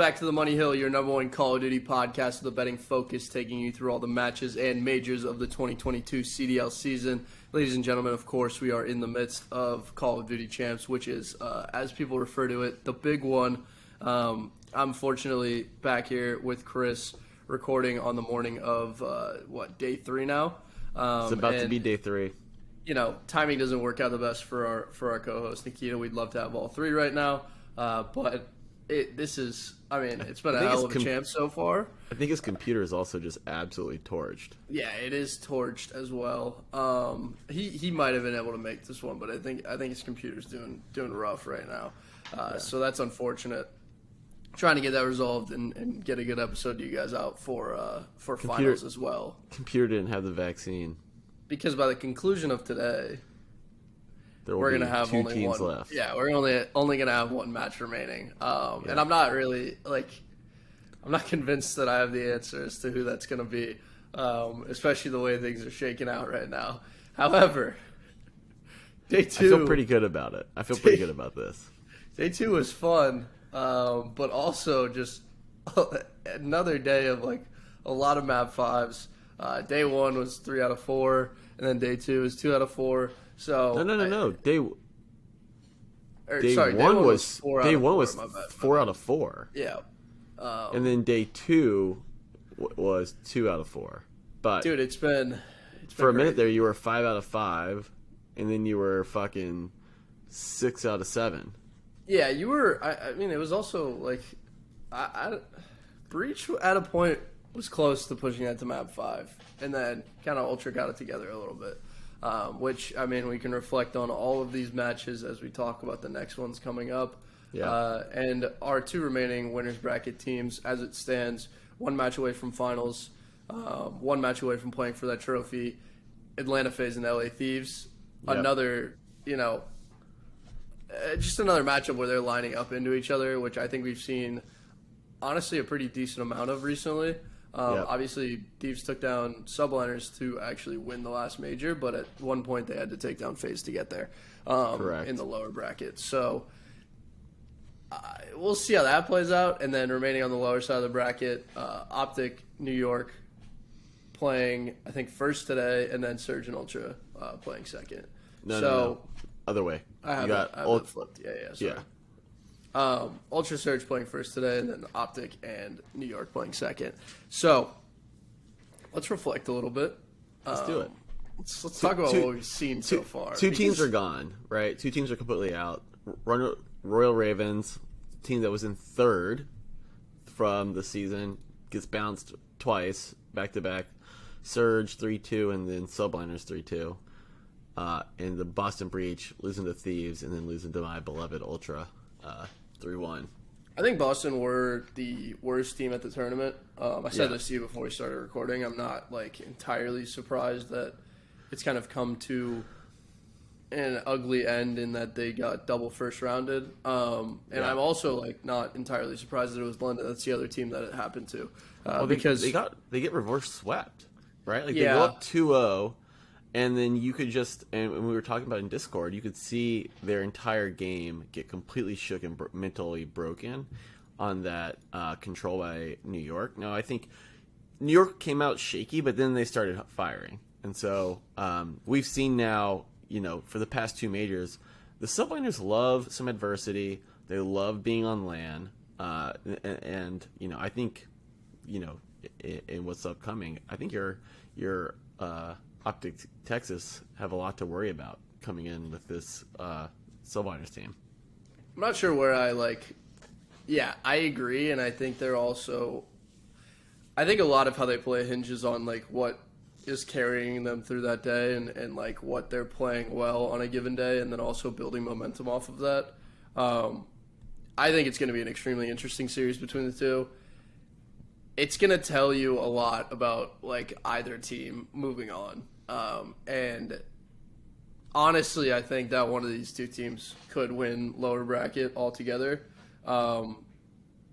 Back to the Money Hill, your number one Call of Duty podcast with a betting focus, taking you through all the matches and majors of the 2022 CDL season. Ladies and gentlemen, of course, we are in the midst of Call of Duty Champs, which is, as people refer to it, the big one. I'm fortunately back here with Chris, recording on the morning of, day 3 now? It's about to be day 3. You know, timing doesn't work out the best for our co-host, Nikita. We'd love to have all 3 right now, but... it's been a hell of a champ so far. I think his computer is also just absolutely torched. Yeah, it is torched as well. He might have been able to make this one, but I think his computer's doing rough right now. So that's unfortunate. Trying to get that resolved and get a good episode to you guys out for finals as well. Computer didn't have the vaccine. Because by the conclusion of today, we're going to have only teams one left. Yeah, we're only going to have one match remaining. And I'm not really, I'm not convinced that I have the answer as to who that's going to be, especially the way things are shaking out right now. However, day 2... I feel pretty good about it. I feel pretty good about this. Day 2 was fun, but also just another day of, a lot of map 5s. Day 1 was 3 out of 4, and then day 2 was 2 out of 4. So no. Day 1 was 4 out of 4. Yeah. And then day 2 was 2 out of 4. But dude, it's been for a minute there you were 5 out of 5, and then you were fucking 6 out of 7. Yeah, you were. I mean, it was also Breach at a point was close to pushing that to map 5, and then kind of Ultra got it together a little bit. Which, I mean, we can reflect on all of these matches as we talk about the next ones coming up. Yeah. And our 2 remaining winners bracket teams, as it stands, 1 match away from finals, 1 match away from playing for that trophy. Atlanta Faze and LA Thieves. Yep. Another, just another matchup where they're lining up into each other, which I think we've seen, honestly, a pretty decent amount of recently. Obviously, Thieves took down Subliners to actually win the last major, but at one point they had to take down Faze to get there in the lower bracket. So we'll see how that plays out. And then remaining on the lower side of the bracket, OpTic New York playing, I think, first today, and then Surge and Ultra playing second. No. Other way. I have it flipped. Yeah, sorry. Yeah. Ultra Surge playing first today, and then OpTic and New York playing second. So let's reflect a little bit. Let's do it. Let's talk about what we've seen so far. 2 teams are gone, right? 2 teams are completely out. Royal Ravens, team that was in 3rd from the season, gets bounced twice, back-to-back. Surge 3-2, and then Subliners 3-2. And the Boston Breach losing to Thieves, and then losing to my beloved Ultra 3-1. I think Boston were the worst team at the tournament. I said this to you before we started recording. I'm not entirely surprised that it's kind of come to an ugly end in that they got double first rounded. And I'm also not entirely surprised that it was London. That's the other team that it happened to. Because they get reverse swept, right? They go up 2-0. And then you could and we were talking about in Discord, you could see their entire game get completely shook and mentally broken on that control by New York. Now, I think New York came out shaky, but then they started firing. And so we've seen now, for the past 2 majors, the Subliners love some adversity. They love being on LAN. And I think, in what's upcoming, I think your OpTic Texas have a lot to worry about coming in with this Subliners team. I'm not sure where I I agree, and I think they're also... I think a lot of how they play hinges on what is carrying them through that day and what they're playing well on a given day, and then also building momentum off of that. I think it's going to be an extremely interesting series between the 2. It's going to tell you a lot about either team moving on. And honestly, I think that one of these 2 teams could win lower bracket altogether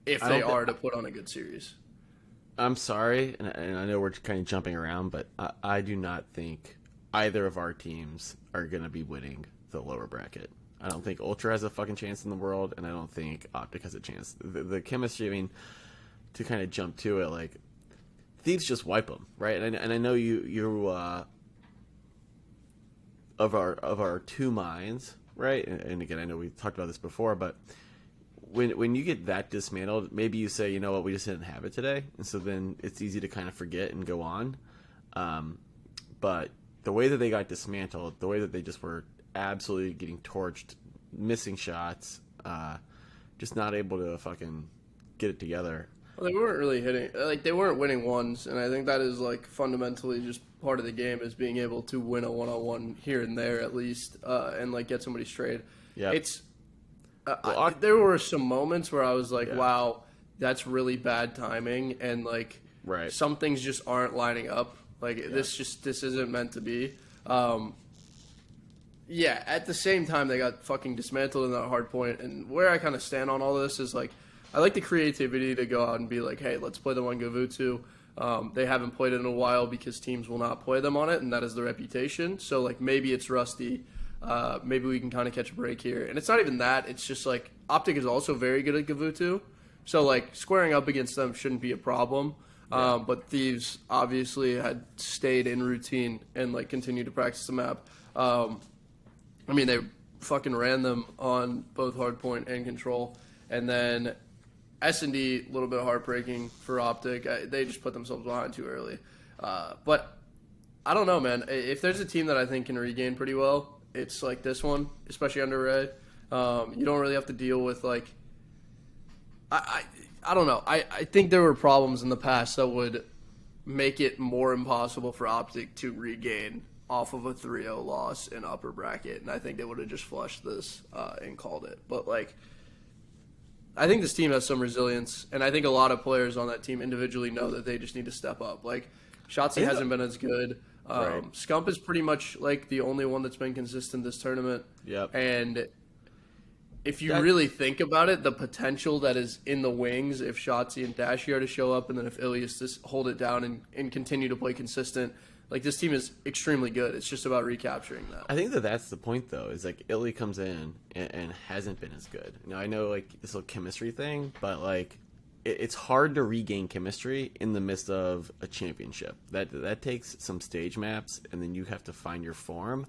if they are to put on a good series. I'm sorry, and I know we're kind of jumping around, but I do not think either of our teams are going to be winning the lower bracket. I don't think Ultra has a fucking chance in the world, and I don't think OpTic has a chance. The chemistry, I mean, to kind of jump to it, like, Thieves just wipe them, right? And I know you of our two minds, right? And again, I know we talked about this before, but when you get that dismantled, maybe you say, you know what, we just didn't have it today, and so then it's easy to kind of forget and go on. But the way that they got dismantled, the way that they just were absolutely getting torched, missing shots, just not able to fucking get it together. Well, they weren't really hitting, like, they weren't winning ones, and I think that is, like, fundamentally just part of the game, is being able to win a one-on-one here and there at least, and, like, get somebody straight. Yeah. It's there were some moments where I was like, wow, that's really bad timing, and, like, right. Some things just aren't lining up. Like, this isn't meant to be. Yeah, at the same time, they got fucking dismantled in that hard point, and where I kind of stand on all this is, like, I like the creativity to go out and be like, hey, let's play the one Gavutu. They haven't played it in a while because teams will not play them on it, and that is the reputation. So, like, maybe it's rusty. Maybe we can kind of catch a break here. And it's not even that. It's just, like, OpTic is also very good at Gavutu. So, like, squaring up against them shouldn't be a problem. But Thieves obviously had stayed in routine and, like, continued to practice the map. I mean, they fucking ran them on both hardpoint and control. And then S&D, a little bit heartbreaking for OpTic. They just put themselves behind too early. But I don't know, man. If there's a team that I think can regain pretty well, it's like this one, especially under Ray. You don't really have to deal with, like, I don't know. I think there were problems in the past that would make it more impossible for OpTic to regain off of a 3-0 loss in upper bracket, and I think they would have just flushed this and called it. But, like, I think this team has some resilience, and I think a lot of players on that team individually know that they just need to step up. Like, Shotzzy hasn't been as good. Right. Scump is pretty much, like, the only one that's been consistent this tournament. Yep. And if you really think about it, the potential that is in the wings if Shotzzy and Dashy are to show up, and then if iLLeY is to hold it down and continue to play consistent, like, this team is extremely good. It's just about recapturing that. I think that's the point, though, is, like, iLLeY comes in and hasn't been as good. Now, I know, like, this little chemistry thing, but, like, it's hard to regain chemistry in the midst of a championship. That takes some stage maps, and then you have to find your form.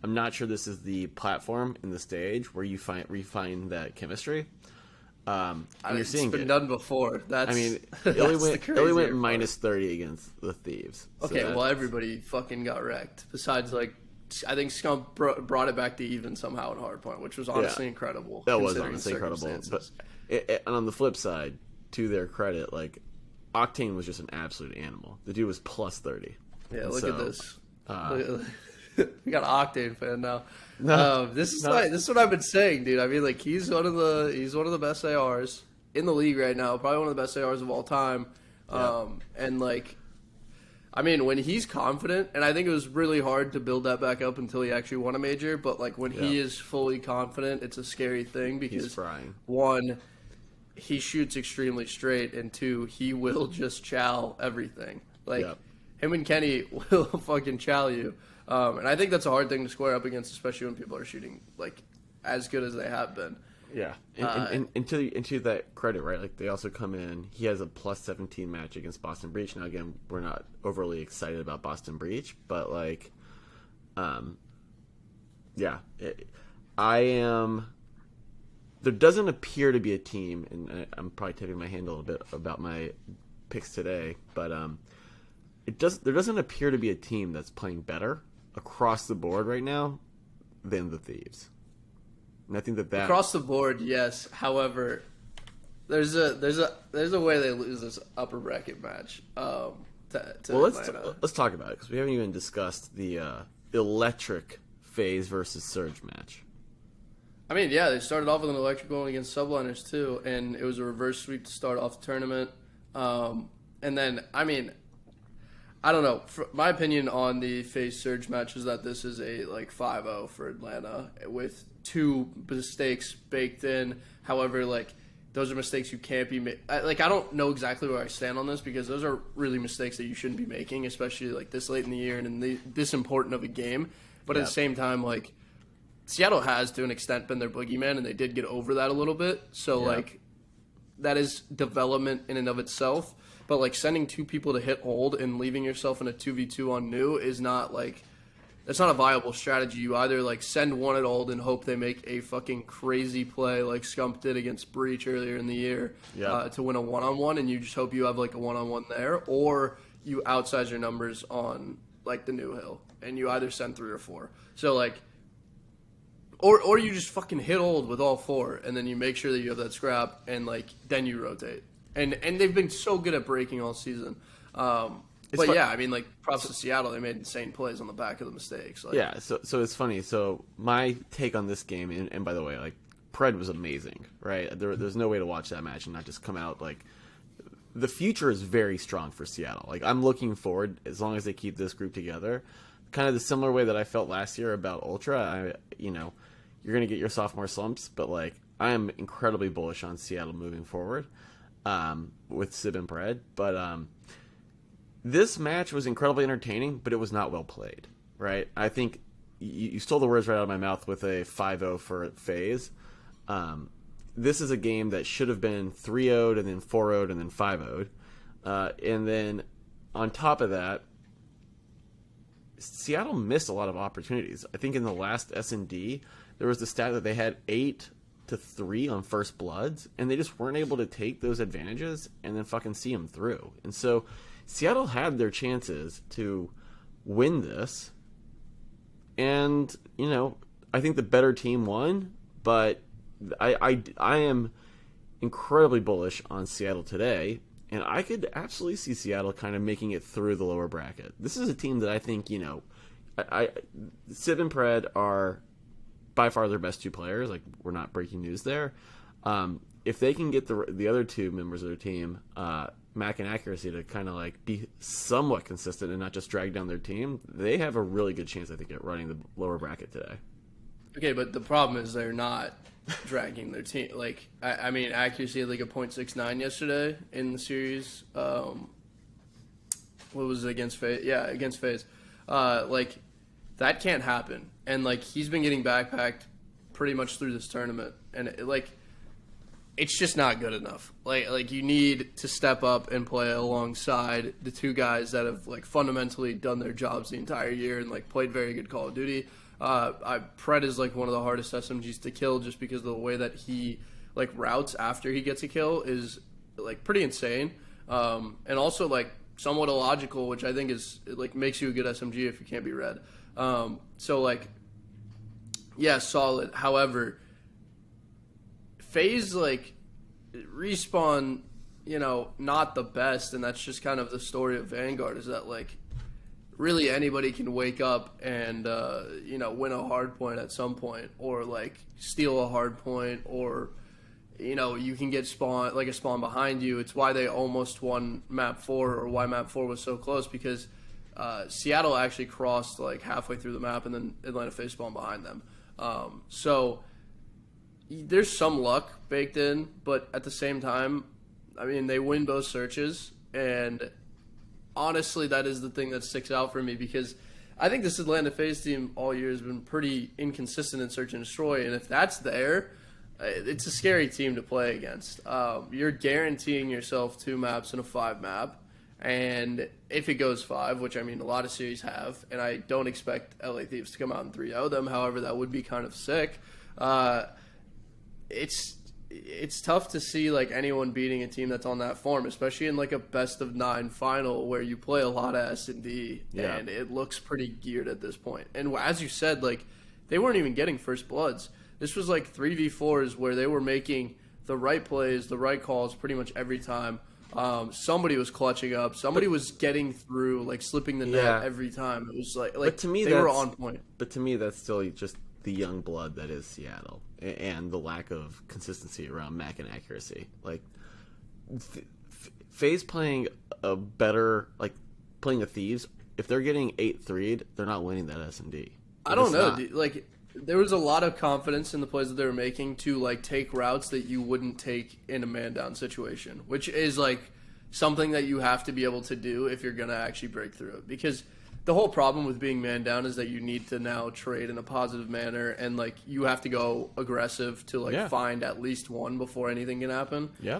I'm not sure this is the platform in the stage where you refine that chemistry. And you're seeing it's been done before. iLLeY went minus 30 against the Thieves. Okay, well, everybody fucking got wrecked. Besides, like, I think Scump brought it back to even somehow in hardpoint, which was honestly incredible. That was honestly incredible. But and on the flip side, to their credit, like, Octane was just an absolute animal. The dude was plus 30. Yeah, look at this. We got an Octane fan now. This is what I've been saying, dude. I mean, like, he's one of the best ARs in the league right now. Probably one of the best ARs of all time. And, like, I mean, when he's confident, and I think it was really hard to build that back up until he actually won a major. But, like, when he is fully confident, it's a scary thing because he's frying. One, he shoots extremely straight, and two, he will just chow everything. Like, him and Kenny will fucking chow you. And I think that's a hard thing to square up against, especially when people are shooting, like, as good as they have been. Yeah. And to that credit, right, like, they also come in, he has a plus 17 match against Boston Breach. Now, again, we're not overly excited about Boston Breach, but, like, I am... There doesn't appear to be a team, and I'm probably tipping my hand a little bit about my picks today, but there doesn't appear to be a team that's playing better across the board right now than the Thieves. And I think that across the board, yes. However, there's a way they lose this upper bracket match. Let's talk about it, because we haven't even discussed the electric Faze versus Surge match. I mean, yeah, they started off with an electric one against Subliners too, and it was a reverse sweep to start off the tournament. And then, I mean, I don't know. My opinion on the Faze Surge match is that this is a, like, 5-0 for Atlanta with 2 mistakes baked in. However, like, those are mistakes you can't be making. Like, I don't know exactly where I stand on this, because those are really mistakes that you shouldn't be making, especially, like, this late in the year and in this important of a game. But at the same time, like, Seattle has to an extent been their boogeyman, and they did get over that a little bit. So like that is development in and of itself. But like sending 2 people to hit hold and leaving yourself in a 2v2 on new is not like, that's not a viable strategy. You either like send one at hold and hope they make a fucking crazy play like Scump did against Breach earlier in the year to win a one-on-one, and you just hope you have like a one-on-one there, or you outsize your numbers on like the new hill and you either send 3 or 4. So like, or you just fucking hit hold with all 4 and then you make sure that you have that scrap and like then you rotate. And they've been so good at breaking all season. But yeah, I mean, like, props to Seattle. They made insane plays on the back of the mistakes. Like, yeah, so it's funny. So my take on this game, and by the way, like, Pred was amazing, right? There's no way to watch that match and not just come out, like, the future is very strong for Seattle. Like, I'm looking forward, as long as they keep this group together, kind of the similar way that I felt last year about Ultra. You're going to get your sophomore slumps, but, like, I am incredibly bullish on Seattle moving forward with Sib and Pred. But, this match was incredibly entertaining, but it was not well played, right? I think you stole the words right out of my mouth with a 5-0 for Faze. This is a game that should have been 3-0'd and then 4-0'd and then 5-0'd. And then on top of that, Seattle missed a lot of opportunities. I think in the last S&D, there was the stat that they had 8-3 on first bloods, and they just weren't able to take those advantages and then fucking see them through. And so Seattle had their chances to win this, and I think the better team won. But I am incredibly bullish on Seattle today, and I could absolutely see Seattle kind of making it through the lower bracket. This is a team that I think Sib and Pred are by far their best 2 players. Like, we're not breaking news there. If they can get the other 2 members of their team, Mack and Accuracy, to kind of like be somewhat consistent and not just drag down their team, they have a really good chance, I think, at running the lower bracket today. Okay, but the problem is they're not dragging their team. Like, I mean, Accuracy had like a .69 yesterday in the series. What was it against Faze? Yeah, against Faze. Like, that can't happen. And like, he's been getting backpacked pretty much through this tournament, and it's just not good enough. Like you need to step up and play alongside the 2 guys that have like fundamentally done their jobs the entire year and like played very good Call of Duty. Pred is like one of the hardest SMGs to kill just because of the way that he like routes after he gets a kill is like pretty insane. And also like somewhat illogical, which I think is like makes you a good SMG if you can't be read. So like, yeah, solid. However, Faze, like, respawn, not the best, and that's just kind of the story of Vanguard, is that, like, really anybody can wake up and, win a hard point at some point, or, like, steal a hard point, or, you can get a spawn behind you. It's why they almost won Map 4, or why Map 4 was so close, because Seattle actually crossed, like, halfway through the map, and then Atlanta Faze spawned behind them. So there's some luck baked in, but at the same time, I mean, they win both searches, and honestly, that is the thing that sticks out for me, because I think this Atlanta Faze team all year has been pretty inconsistent in search and destroy, and if that's there, it's a scary team to play against. You're guaranteeing yourself 2 maps and a 5 map, and if it goes 5, which I mean a lot of series have, and I don't expect LA Thieves to come out and 3-0 them, however, that would be kind of sick. It's tough to see like anyone beating a team that's on that form, especially in like a best of 9 final where you play a lot of S&D, and it looks pretty geared at this point. And as you said, like, they weren't even getting first bloods. This was like 3v4s where they were making the right plays, the right calls pretty much every time. Somebody was clutching up. Somebody was getting through, like slipping the net every time. It was like to me, they were on point. But to me, that's still just the young blood that is Seattle, and the lack of consistency around Mack and Accuracy. Like, Faze playing a better, like, playing the Thieves, if they're getting 8-3'd, they're not winning that S&D. I don't know. Like, there was a lot of confidence in the plays that they were making to, like, take routes that you wouldn't take in a man-down situation, which is, like, something that you have to be able to do if you're going to actually break through it. Because the whole problem with being man down is that you need to now trade in a positive manner, and like you have to go aggressive to like find at least one before anything can happen. Yeah.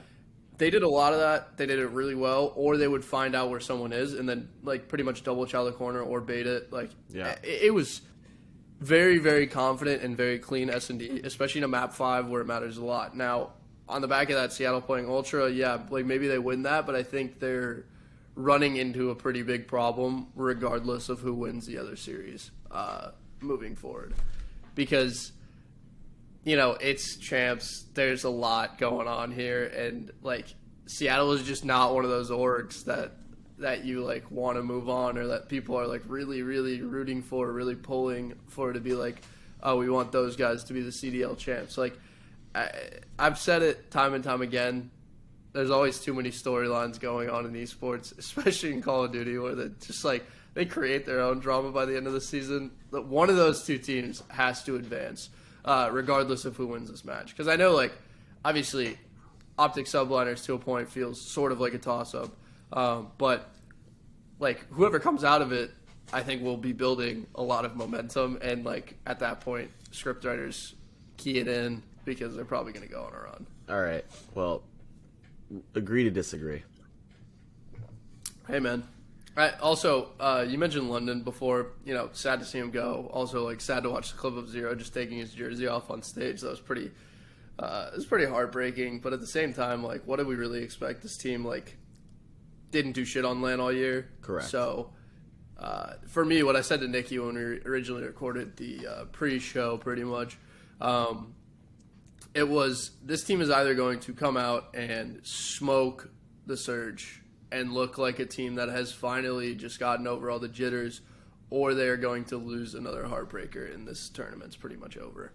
They did a lot of that. They did it really well, or they would find out where someone is and then like pretty much double chow the corner or bait it. Like it was very, very confident and very clean S&D, especially in a map 5 where it matters a lot. Now, on the back of that, Seattle playing Ultra, like maybe they win that, but I think they're running into a pretty big problem regardless of who wins the other series moving forward. Because, you know, it's champs, there's a lot going on here, and, like, Seattle is just not one of those orgs that you, like, want to move on, or that people are, like, really, really rooting for, really pulling for to be like, oh, we want those guys to be the CDL champs. Like, I've said it time and time again, there's always too many storylines going on in esports, especially in Call of Duty, where they just like they create their own drama by the end of the season. One of those two teams has to advance, regardless of who wins this match. Because I know, like, obviously, OpTic Subliners to a point feels sort of like a toss-up, but like whoever comes out of it, I think will be building a lot of momentum, and like at that point, scriptwriters key it in because they're probably going to go on a run. All right, well. Agree to disagree. Hey, man. Also, you mentioned London before. You know, sad to see him go. Also, like, sad to watch the clip of Zero just taking his jersey off on stage. That was pretty. It was pretty heartbreaking. But at the same time, like, what did we really expect? This team like didn't do shit on LAN all year. Correct. So, for me, what I said to Nikki when we originally recorded the pre-show, pretty much. It was, this team is either going to come out and smoke the Surge and look like a team that has finally just gotten over all the jitters, or they're going to lose another heartbreaker, and this tournament's pretty much over.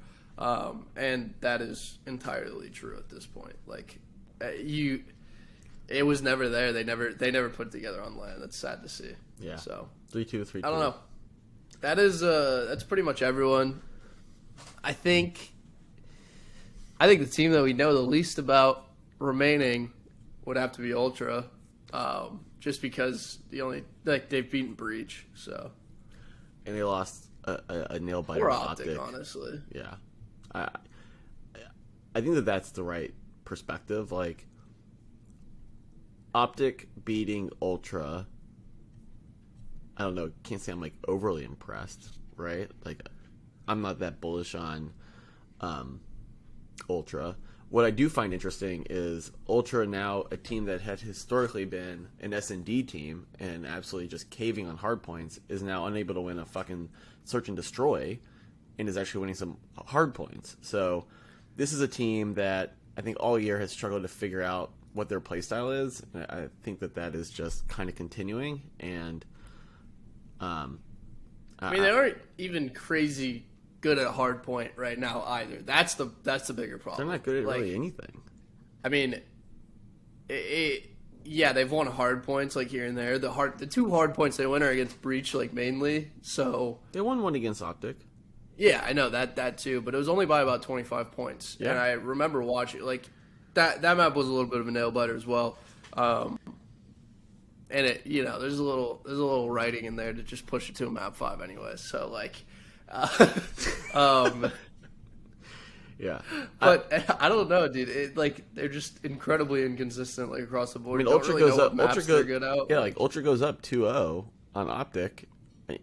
And that is entirely true at this point. Like, it was never there. They never put it together on LAN. That's sad to see. Yeah. So 3-2, 3-2. I don't know. That's pretty much everyone. I think the team that we know the least about remaining would have to be Ultra, just because they've beaten Breach, so. And they lost a nail biter. Or OpTic, honestly. Yeah, I think that's the right perspective. Like, OpTic beating Ultra, I don't know. Can't say I'm like overly impressed, right? Like, I'm not that bullish on Ultra. What I do find interesting is Ultra, now a team that had historically been an S&D team and absolutely just caving on hard points, is now unable to win a fucking search and destroy, and is actually winning some hard points. So this is a team that I think all year has struggled to figure out what their playstyle is. And I think that is just kind of continuing. And I mean, they aren't even crazy good at hard point right now either. That's the bigger problem. They're not good at really anything. I mean, yeah, they've won hard points like here and there. The two hard points they win are against Breach, like, mainly. So they won one against OpTic. Yeah, I know that too, but it was only by about 25 points. Yeah. And I remember watching, like, that map was a little bit of a nail biter as well. And it, you know, there's a little writing in there to just push it to a map 5 anyway. So, like, yeah, but I don't know, dude. They're just incredibly inconsistent, like, across the board. I mean, Ultra really goes up. Ultra good out. Yeah, like Ultra goes up 2-0 on OpTic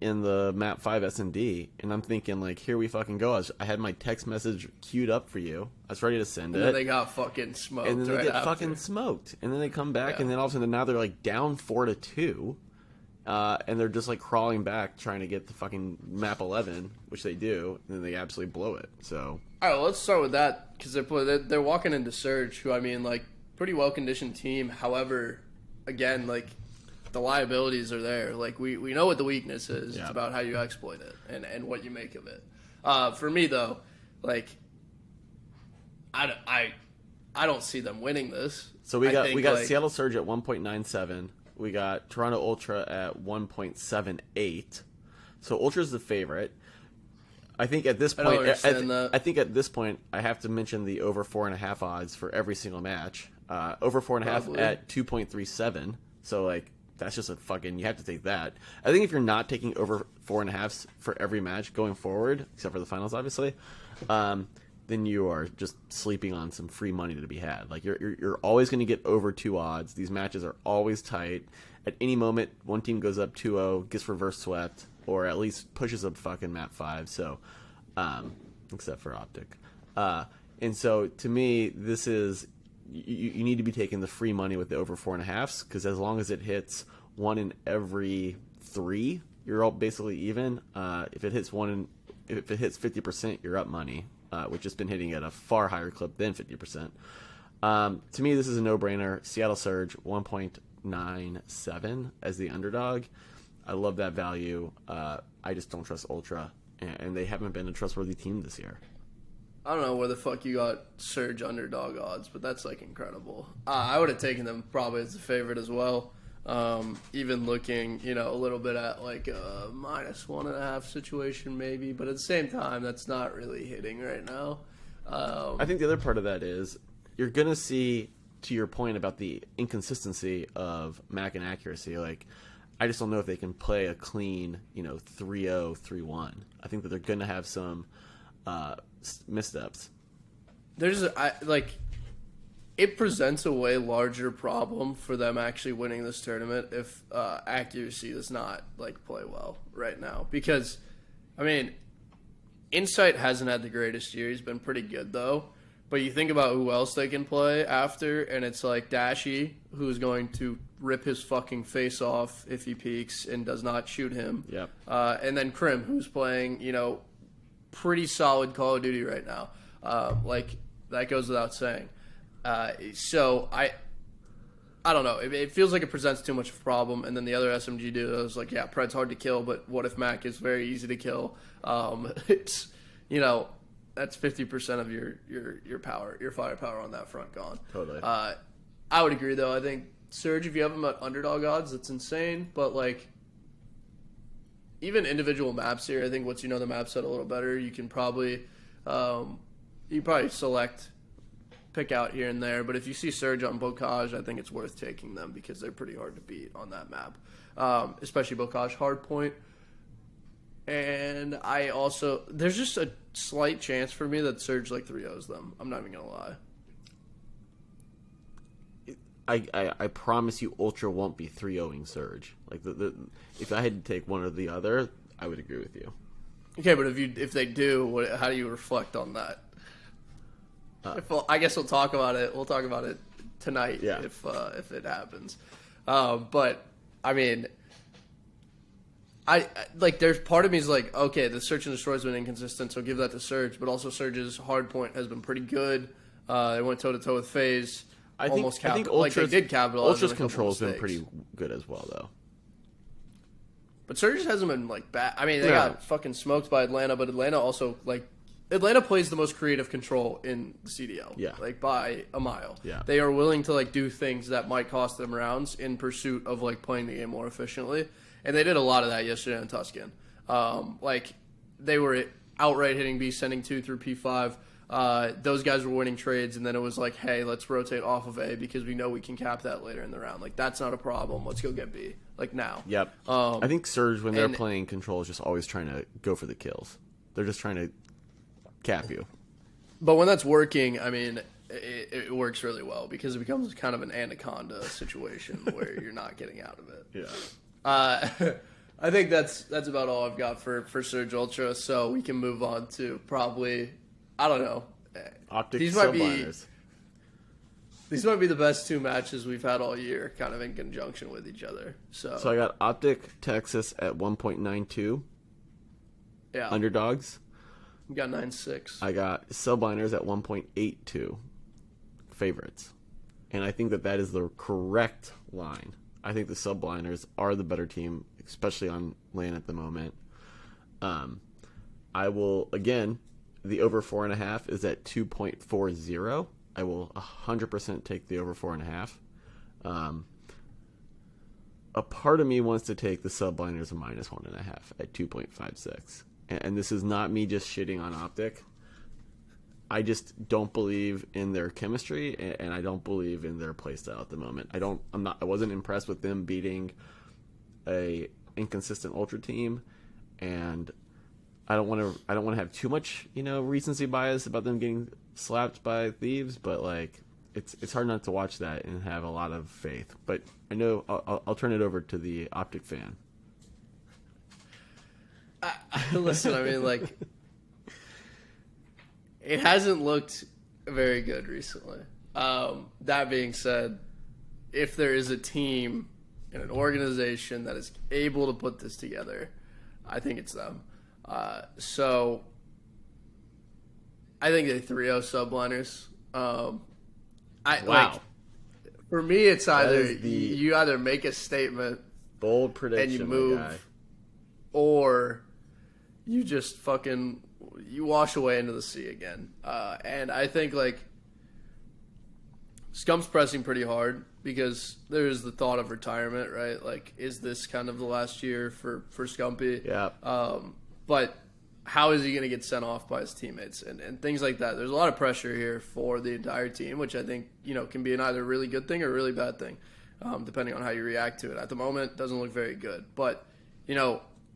in the map 5 S&D, and I'm thinking, like, here we fucking go. I had my text message queued up for you. I was ready to send it. And then they got fucking smoked. And then they right get after. fucking smoked. And then they come back, and then all of a sudden now they're like down 4-2. And they're just like crawling back trying to get the fucking map 11, which they do, and then they absolutely blow it. So, all right, well, let's start with that, because they're walking into Surge, who, I mean, like, pretty well conditioned team. However, again, like, the liabilities are there. Like, we know what the weakness is. Yeah. It's about how you exploit it and what you make of it. For me, though, like, I don't see them winning this. So we got like, Seattle Surge at 1.97. We got Toronto Ultra at 1.78. So Ultra's the favorite. I think at this point, I think at this point, I have to mention the over 4.5 odds for every single match. Over 4.5 at 2.37. So, like, that's just a fucking, you have to take that. I think if you're not taking over 4.5s for every match going forward, except for the finals, obviously, then you are just sleeping on some free money to be had. Like, you're always going to get over 2 odds. These matches are always tight. At any moment, one team goes up 2-0, gets reverse swept, or at least pushes a fucking map 5. So, except for OpTic. And so, to me, this is, you need to be taking the free money with the over 4.5s, because as long as it hits 1 in every 3, you're all basically even. If it hits 50%, you're up money, which has been hitting at a far higher clip than 50%. To me, this is a no-brainer. Seattle Surge 1.97 as the underdog. I love that value. I just don't trust Ultra, and they haven't been a trustworthy team this year. I don't know where the fuck you got Surge underdog odds, but that's like incredible. I would have taken them probably as a favorite as well. Even looking, a little bit at like a -1.5 situation maybe, but at the same time, that's not really hitting right now. I think the other part of that is you're going to see, to your point about the inconsistency of Mack and accuracy, like, I just don't know if they can play a clean, 3-0, 3-1. I think that they're going to have some missteps. It presents a way larger problem for them actually winning this tournament if accuracy does not play well right now. Because, Insight hasn't had the greatest year. He's been pretty good though. But you think about who else they can play after, and it's like Dashy, who's going to rip his fucking face off if he peeks and does not shoot him. Yep. And then Crim, who's playing, pretty solid Call of Duty right now. That goes without saying. So I don't know. It feels like it presents too much of a problem. And then the other SMG dude was like, yeah, Pred's hard to kill, but what if Mack is very easy to kill? It's, that's 50% of your power, your firepower on that front gone. Totally. I would agree though. I think Surge, if you have him at underdog odds, that's insane. But even individual maps here, I think once you know the map set a little better, you can probably pick out here and there. But if you see Surge on Bocage, I think it's worth taking them because they're pretty hard to beat on that map, especially Bocage hardpoint. And there's just a slight chance for me that Surge 3-0s them. I'm not even gonna lie. I promise you, Ultra won't be 3-0ing Surge. If I had to take one or the other, I would agree with you. Okay, but if they do, how do you reflect on that? I guess we'll talk about it. We'll talk about it tonight if it happens. But there's part of me is okay, the Search and Destroy has been inconsistent, so give that to Surge. But also Surge's hardpoint has been pretty good. They went toe to toe with Faze. I think they did capitalize. Ultra's control has been pretty good as well, though. But Surge hasn't been bad. They got fucking smoked by Atlanta, but Atlanta also Atlanta plays the most creative control in the CDL. Yeah. By a mile. Yeah. They They are willing to do things that might cost them rounds in pursuit of playing the game more efficiently. And they did a lot of that yesterday in Tuscan. They were outright hitting B, sending 2 through P5. Those guys were winning trades, and then it was hey, let's rotate off of A because we know we can cap that later in the round. That's not a problem. Let's go get B. Now. Yep. I think Surge, when they're playing control, is just always trying to go for the kills. They're just trying to cap you. But when that's working, it works really well because it becomes kind of an anaconda situation where you're not getting out of it. Yeah. I think that's about all I've got for Surge Ultra, so we can move on to probably, I don't know. OpTic Subliners. These might be the best 2 matches we've had all year, kind of in conjunction with each other. So I got OpTic Texas at 1.92. Yeah. Underdogs. You got 9-6. I got Subliners at 1.82 favorites. And I think that is the correct line. I think the Subliners are the better team, especially on lane at the moment. I will, again, the over 4.5 is at 2.40. I will 100% take the over 4.5. A part of me wants to take the Subliners a -1.5 at 2.56. And this is not me just shitting on OpTic. I just don't believe in their chemistry, and I don't believe in their playstyle at the moment. I wasn't impressed with them beating a inconsistent Ultra team, and I don't want to have too much, recency bias about them getting slapped by Thieves, but like it's hard not to watch that and have a lot of faith. But I know I'll turn it over to the OpTic fan. Listen, I mean, like, it hasn't looked very good recently. That being said, if there is a team and an organization that is able to put this together, I think it's them. So I think they 3-0 Subliners. Wow. For me, it's either you either make a statement, bold prediction, and you move, or you just you wash away into the sea again. And I think like Scump's pressing pretty hard because there is the thought of retirement, right? Like, is this kind of the last year for Scumpy? Yeah. But how is he going to get sent off by his teammates and things like that? There's a lot of pressure here for the entire team, which I think, can be an either really good thing or a really bad thing, depending on how you react to it. At the moment, it doesn't look very good. But,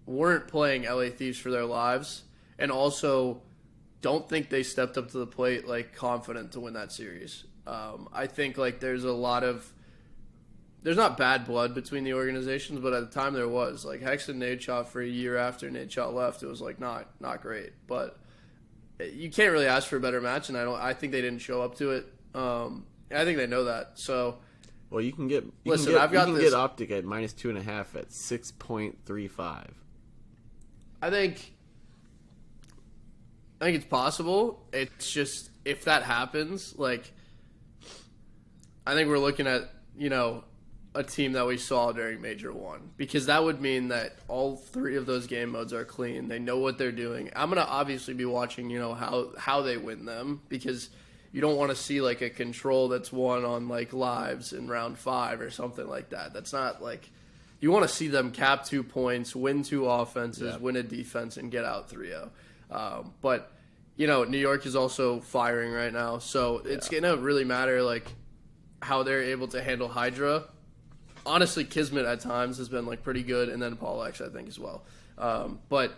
weren't playing LA Thieves for their lives, and also don't think they stepped up to the plate, like, confident to win that series. I think, like, there's not bad blood between the organizations, but at the time there was. Like, Hex and Nadeshot for a year after Nadeshot left, it was, like, not great. But you can't really ask for a better match, and I think they didn't show up to it. I think they know that. So, well, you can get get OpTic at -2.5 at 6.35. I think it's possible. It's just, if that happens, like, I think we're looking at, a team that we saw during Major 1. Because that would mean that all 3 of those game modes are clean. They know what they're doing. I'm going to obviously be watching, how they win them. Because you don't want to see, like, a control that's won on, like, lives in round 5 or something like that. That's not, like... You want to see them cap 2 points, win 2 offenses, win a defense, and get out 3-0. But, New York is also firing right now. So it's going to really matter, like, how they're able to handle Hydra. Honestly, Kismet at times has been, like, pretty good, and then Paulehx, I think, as well. But,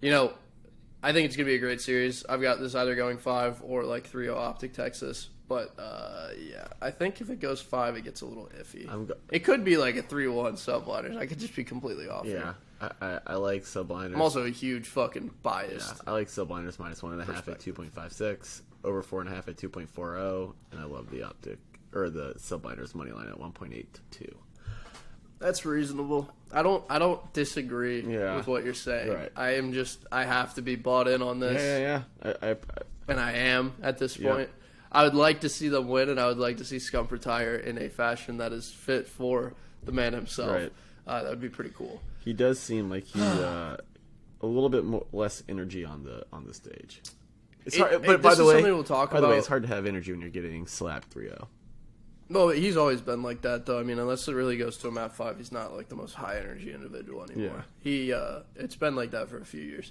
I think it's going to be a great series. I've got this either going 5 or, like, 3-0 OpTic Texas. But, I think if it goes 5, it gets a little iffy. It could be like a 3-1 Subliners. I could just be completely off. Yeah, I like Subliners. I'm also a huge fucking biased. Yeah, I like Subliners -1.5 at 2.56, over 4.5 at 2.40, and I love the OpTic, or the Subliners money line at 1.82. That's reasonable. I don't disagree with what you're saying. Right. I have to be bought in on this. Yeah. And I am at this point. I would like to see them win, and I would like to see Scump retire in a fashion that is fit for the man himself. Right. That would be pretty cool. He does seem like he's a little bit less energy on the stage. It's hard, but by the way, we'll talk about. By the way, it's hard to have energy when you're getting slapped 3-0. No, he's always been like that, though. I mean, unless it really goes to a map 5, he's not like the most high energy individual anymore. Yeah. It's been like that for a few years.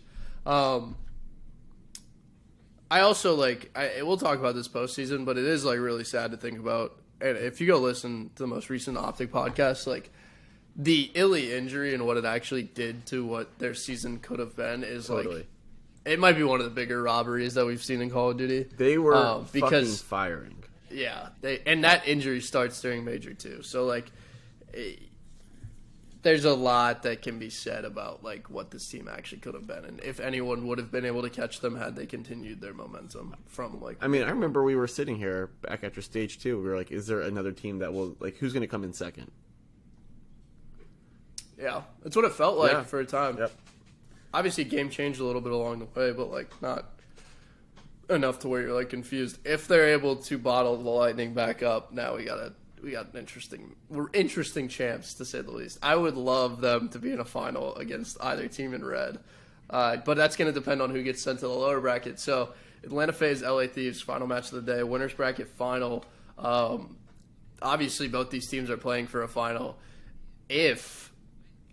I also, we'll talk about this postseason, but it is, like, really sad to think about. And if you go listen to the most recent OpTic podcast, like, the iLLeY injury and what it actually did to what their season could have been is, like, it might be one of the bigger robberies that we've seen in Call of Duty. They were fucking firing. Yeah. And that injury starts during Major 2. So, like, there's a lot that can be said about, like, what this team actually could have been, and if anyone would have been able to catch them had they continued their momentum from, like... I mean, I remember we were sitting here back after Stage 2. We were like, is there another team that will... Like, who's going to come in second? Yeah. That's what it felt like for a time. Yep. Obviously, game changed a little bit along the way, but, like, not enough to where you're, like, confused. If they're able to bottle the Lightning back up, now we got an interesting champs, to say the least. I would love them to be in a final against either team in red. But that's going to depend on who gets sent to the lower bracket. So, Atlanta Faze, LA Thieves, final match of the day, winners bracket final. Obviously, both these teams are playing for a final. If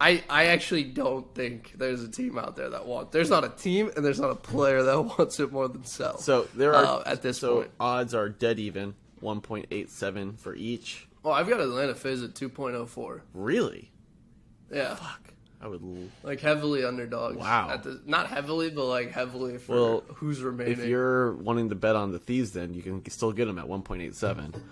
I actually don't think there's a team out there that wants. There's not a team and there's not a player that wants it more than Cell. So there are at this point. Odds are dead even, 1.87 for each. Oh, I've got Atlanta Fizz at 2.04. Really? Yeah. Fuck. I would. Like heavily underdogs. Wow. Not heavily, but like heavily for who's remaining. If you're wanting to bet on the Thieves, then you can still get them at 1.87.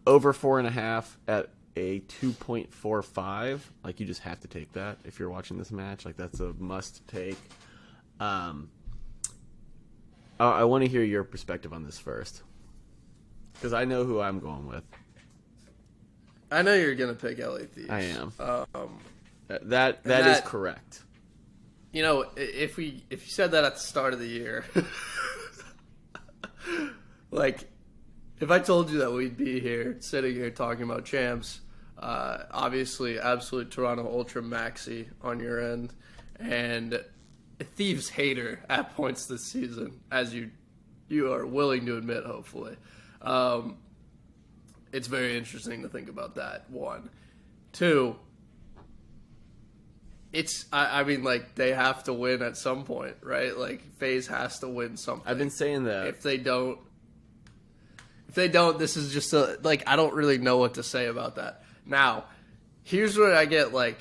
Over 4.5 at a 2.45. Like, you just have to take that if you're watching this match. Like, that's a must take. I want to hear your perspective on this first, because I know who I'm going with. I know you're gonna pick LA Thieves. I am. That is correct. You know, if you said that at the start of the year, like, if I told you that we'd be here, sitting here talking about champs, obviously absolute Toronto Ultra Maxi on your end, and a Thieves hater at points this season, as you are willing to admit, hopefully. It's very interesting to think about that, one. Two, I mean, like, they have to win at some point, right? Like, FaZe has to win something. I've been saying that. If they don't, this is just like, I don't really know what to say about that. Now, here's where I get, like,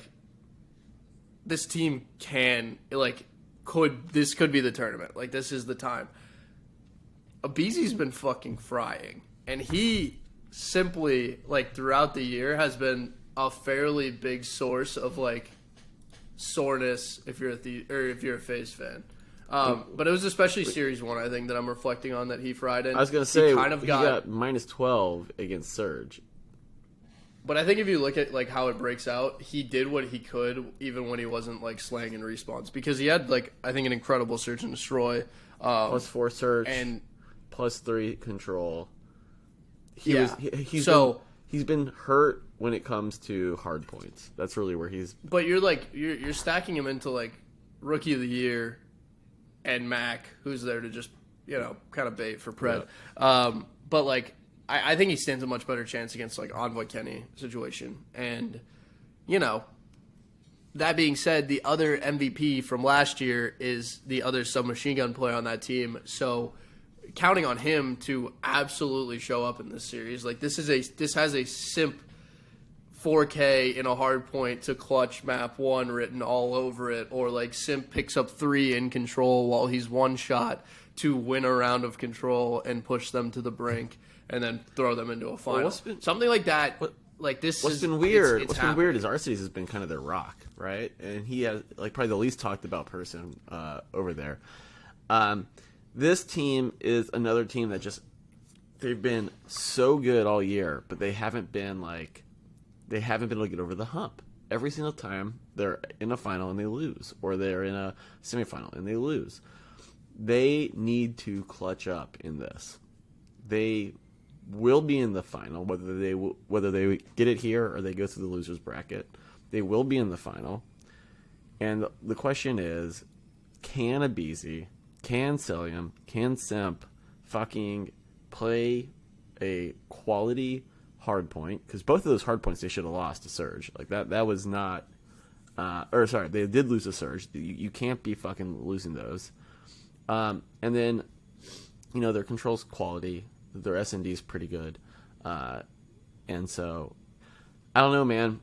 this team this could be the tournament. Like, this is the time. aBeZy's been fucking frying, and he simply, like, throughout the year has been a fairly big source of, like, soreness if you're a FaZe fan. But it was especially Series 1, I think, that I'm reflecting on that he fried in. I was going to say, he got minus 12 against Surge. But I think if you look at, like, how it breaks out, he did what he could even when he wasn't, like, slaying in respawns. Because he had, like, I think an incredible Search and Destroy. Plus 4 Search. And plus 3 Control. He's been hurt when it comes to hard points. That's really where he's. But you're stacking him into, like, Rookie of the Year and Mack, who's there to just, you know, kind of bait for Pred. Yeah. But, like, I think he stands a much better chance against, like, Envoy Kenny situation. And, you know, that being said, the other MVP from last year is the other submachine gun player on that team. So counting on him to absolutely show up in this series, like, this has a Simp 4K in a hard point to clutch map 1 written all over it, or, like, Simp picks up 3 in control while he's one shot to win a round of control and push them to the brink and then throw them into a final. Something like that. What's been weird is Arcitys has been kind of their rock, right? And he has, like, probably the least talked about person over there. This team is another team that they've been so good all year, but they haven't been able to get over the hump. Every single time they're in a final and they lose, or they're in a semifinal and they lose. They need to clutch up in this. They will be in the final, whether they get it here or they go through the losers bracket. They will be in the final. And the question is, can aBeZy, can Cellium, can Simp fucking play a quality hard point? Because both of those hard points they should have lost to Surge. Like, that was not they did lose to Surge. You can't be fucking losing those. And then, you know, their control's quality, their S&D is pretty good. And so, I don't know, man.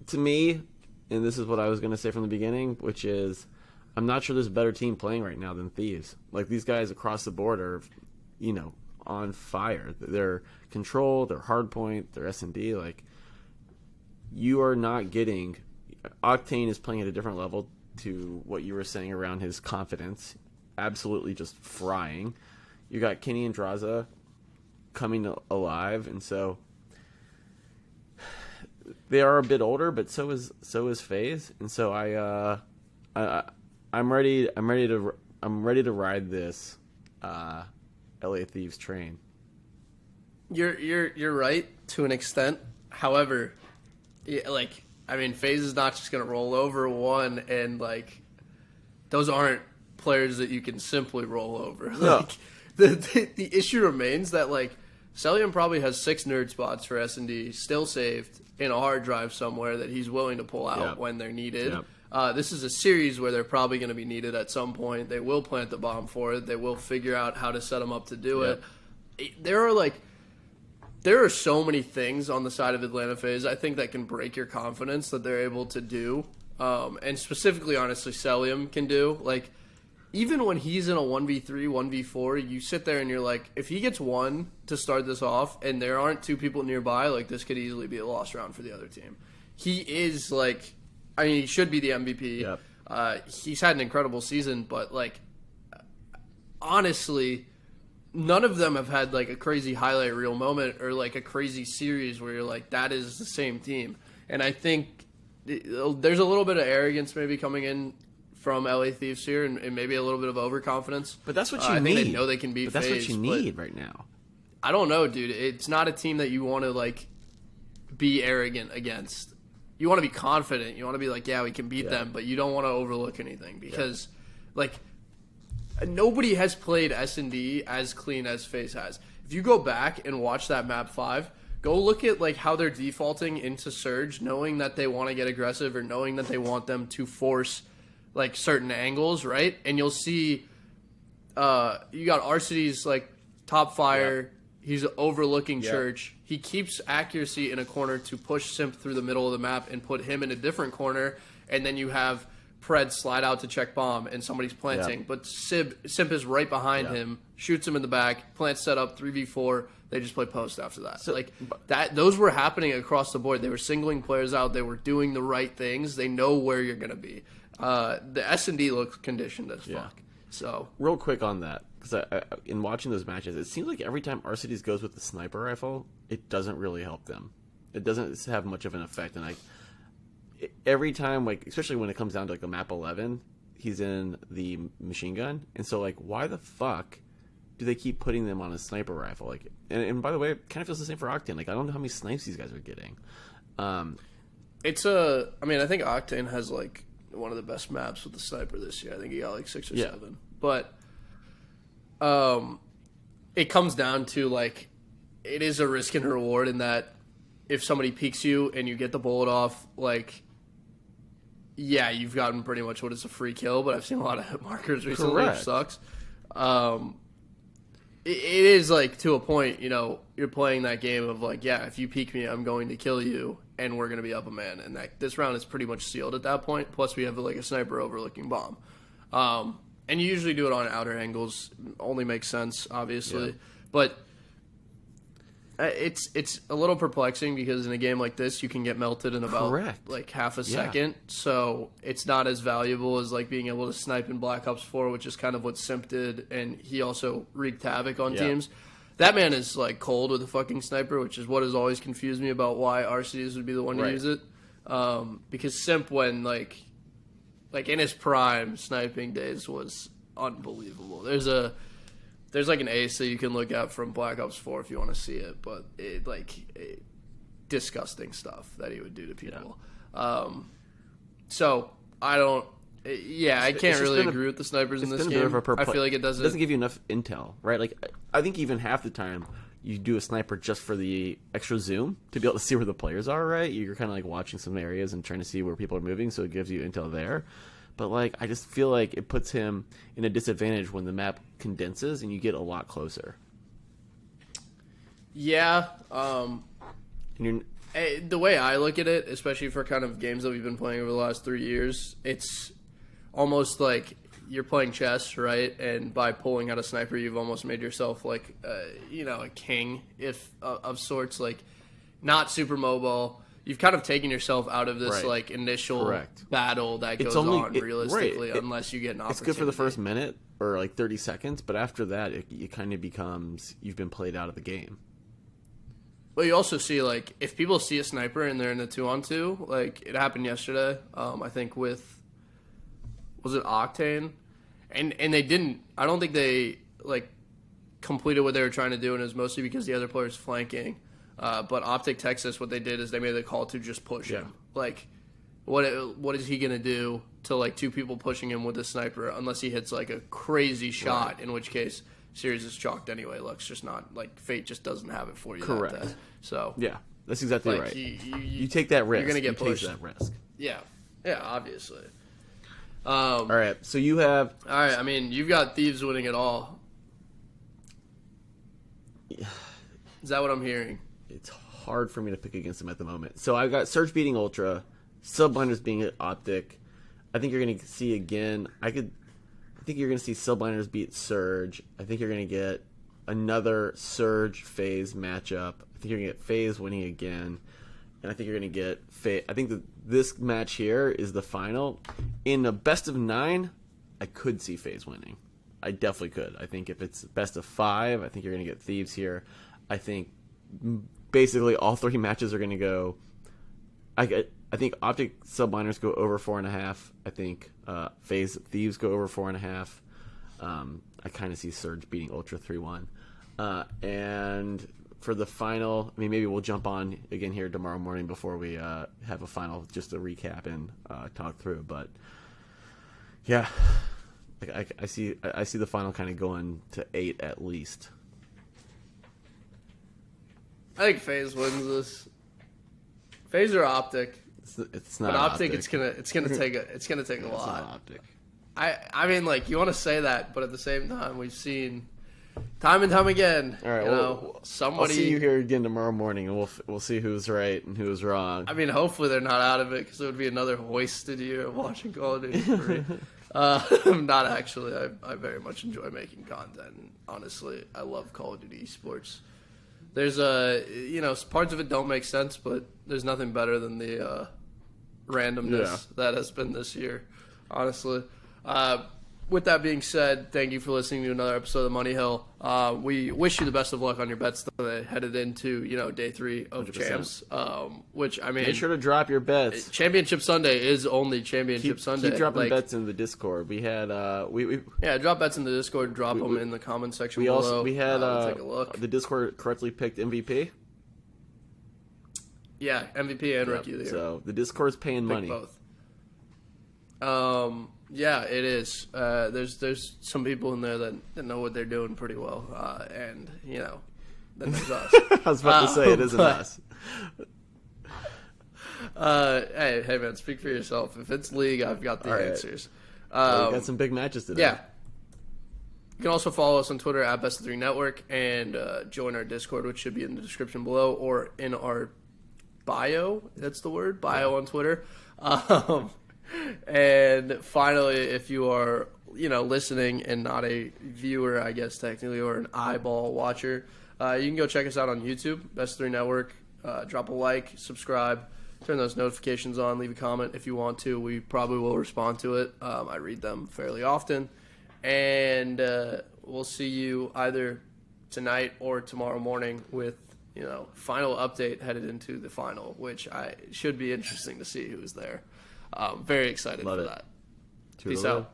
To me, and this is what I was going to say from the beginning, which is, I'm not sure there's a better team playing right now than Thieves. Like, these guys across the board are, you know, on fire. Their control, their hardpoint, their S&D, like, you are not getting. Octane is playing at a different level to what you were saying around his confidence. Absolutely just frying. You got Kenny and Drazah coming alive, and so they are a bit older, but so is FaZe, and so I'm ready to ride this LA Thieves train. You're right to an extent. However, like, I mean, FaZe is not just gonna roll over one, and, like, those aren't players that you can simply roll over. No. Like, the issue remains that, like, Cellium probably has 6 nerd spots for S&D still saved in a hard drive somewhere that he's willing to pull out when they're needed. This is a series where they're probably going to be needed at some point. They will plant the bomb for it. They will figure out how to set them up to do it. There are so many things on the side of Atlanta Faze, I think, that can break your confidence that they're able to do. And specifically, honestly, Cellium can do. Like, even when he's in a 1v3, 1v4, you sit there and you're like, if he gets one to start this off and there aren't 2 people nearby, like, this could easily be a lost round for the other team. He is, like, I mean, he should be the MVP. He's had an incredible season, but, like, honestly, none of them have had, like, a crazy highlight reel moment or, like, a crazy series where you're like, that is the same team. And I think there's a little bit of arrogance maybe coming in from LA Thieves here, and maybe a little bit of overconfidence. But that's what you need. I think they know they can beat But that's FaZe, what you need right now. I don't know, dude. It's not a team that you want to, like, be arrogant against. You want to be confident. You want to be like, yeah, we can beat them, but you don't want to overlook anything because, like, nobody has played S&D as clean as FaZe has. If you go back and watch that map 5, go look at, like, how they're defaulting into Surge, knowing that they want to get aggressive or knowing that they want them to force, like, certain angles, right? And you'll see you got Arcitys, like, top fire. He's overlooking Church. He keeps accuracy in a corner to push Simp through the middle of the map and put him in a different corner. And then you have Pred slide out to check bomb and somebody's planting. But Simp is right behind him, shoots him in the back, plant set up, 3v4. They just play post after that. So, like, those were happening across the board. They were singling players out. They were doing the right things. They know where you're going to be. The S&D looks conditioned as fuck. So real quick on that, because in watching those matches, it seems like every time Arcitys goes with the sniper rifle, it doesn't really help them. It doesn't have much of an effect. And every time, like, especially when it comes down to, like, a map 11, he's in the machine gun, and so, like, why the fuck do they keep putting them on a sniper rifle? Like, and by the way, it kind of feels the same for Octane. Like, I don't know how many snipes these guys are getting. I think Octane has, like, one of the best maps with the sniper this year. I think he got, like, 6 or 7. But it comes down to, like, it is a risk and reward in that if somebody peeks you and you get the bullet off, like, yeah, you've gotten pretty much what is a free kill, but I've seen a lot of hit markers recently, which sucks. It is, like, to a point, you know, you're playing that game of, like, yeah, if you peek me, I'm going to kill you, and we're going to be up a man. And this round is pretty much sealed at that point. Plus, we have, like, a sniper overlooking bomb. And you usually do it on outer angles. Only makes sense, obviously. Yeah. But it's a little perplexing because in a game like this, you can get melted in about like half a second. So it's not as valuable as, like, being able to snipe in Black Ops 4, which is kind of what Simp did. And he also wreaked havoc on teams. That man is, like, cold with a fucking sniper, which is what has always confused me about why Arcitys would be the one to use it. Because Simp, when, like in his prime sniping days, was unbelievable. There's like an ace that you can look at from Black Ops 4 if you want to see it, but disgusting stuff that he would do to people. So I don't. I can't really agree with the snipers in this game. I feel like it doesn't give you enough intel, right? Like, I think even half the time you do a sniper just for the extra zoom to be able to see where the players are, right? You're kind of, like, watching some areas and trying to see where people are moving, so it gives you intel there. But, like, I just feel like it puts him in a disadvantage when the map condenses and you get a lot closer. Yeah. The way I look at it, especially for kind of games that we've been playing over the last 3 years, it's almost like you're playing chess, right? And by pulling out a sniper, you've almost made yourself, like, a king of sorts. Like, not super mobile. You've kind of taken yourself out of this like initial battle that goes on realistically, unless you get an opportunity. It's good for the first minute or, like, 30 seconds, but after that, it kind of becomes you've been played out of the game. Well, you also see, like, if people see a sniper and they're in the 2-on-2, like, it happened yesterday, I think was it Octane? And they didn't, I don't think they, like, completed what they were trying to do, and it was mostly because the other player's flanking. But OpTic Texas, what they did is they made the call to just push him. Like, what is he going to do to, like, 2 people pushing him with a sniper unless he hits, like, a crazy shot, in which case series is chalked anyway. Luck's just not like fate just doesn't have it for you. Correct. That day. So yeah, that's exactly like, right. You take that risk. You're gonna get pushed. Take that risk. Yeah, obviously. All right, so you have. All right, I mean, you've got Thieves winning it all. Is that what I'm hearing? It's hard for me to pick against them at the moment. So I've got Surge beating Ultra, Subliners being at OpTic. I think you're going to see again. I think you're going to see Subliners beat Surge. I think you're going to get another Surge Faze matchup. I think you're going to get Faze winning again, and I think you're going to get Faze. I think that this match here is the final. In a best of 9, I could see Faze winning. I definitely could. I think if it's best of 5, I think you're going to get Thieves here. I think basically all 3 matches are going to go. I think OpTic Subliners go over 4.5. I think Faze Thieves go over 4.5. I kind of see Surge beating Ultra 3-1. And for the final, I mean, maybe we'll jump on again here tomorrow morning before we have a final, just to recap and talk through. But yeah, I see the final kind of going to 8 at least. I think Faze wins this. Faze or OpTic? It's not. But OpTic, OpTic. it's gonna take a lot. Not OpTic. I mean, like, you want to say that, but at the same time, we've seen time and time again. All right, somebody. I'll see you here again tomorrow morning, and we'll see who's right and who's wrong. I mean, hopefully they're not out of it, because it would be another wasted year of watching Call of Duty for me. Not actually. I very much enjoy making content. Honestly, I love Call of Duty esports. There's parts of it don't make sense, but there's nothing better than the randomness that has been this year, honestly. With that being said, thank you for listening to another episode of Money Hill. We wish you the best of luck on your bets today, headed into day 3 of 100%. Champs. Which, I mean, make sure to drop your bets. Championship Sunday is only Championship Sunday. Keep dropping bets in the Discord. We had drop bets in the Discord. Drop them in the comment section below. We had take a look. The Discord correctly picked MVP. Yeah, MVP and Rookie of the Year. So the Discord's paying money. Both. Yeah, it is. There's some people in there that know what they're doing pretty well, and then there's us. I was about to say it isn't us. Hey man, speak for yourself. If it's league, I've got the answers. We got some big matches today. Yeah. You can also follow us on Twitter at Best3Network and join our Discord, which should be in the description below or in our bio. That's the word, bio on Twitter. And finally, if you are, listening and not a viewer, I guess technically, or an eyeball watcher, you can go check us out on YouTube, Best3 Network. Drop a like, subscribe, turn those notifications on, leave a comment if you want to. We probably will respond to it. I read them fairly often. And we'll see you either tonight or tomorrow morning with, final update headed into the final, which should be interesting to see who's there. Very excited for that. Peace out.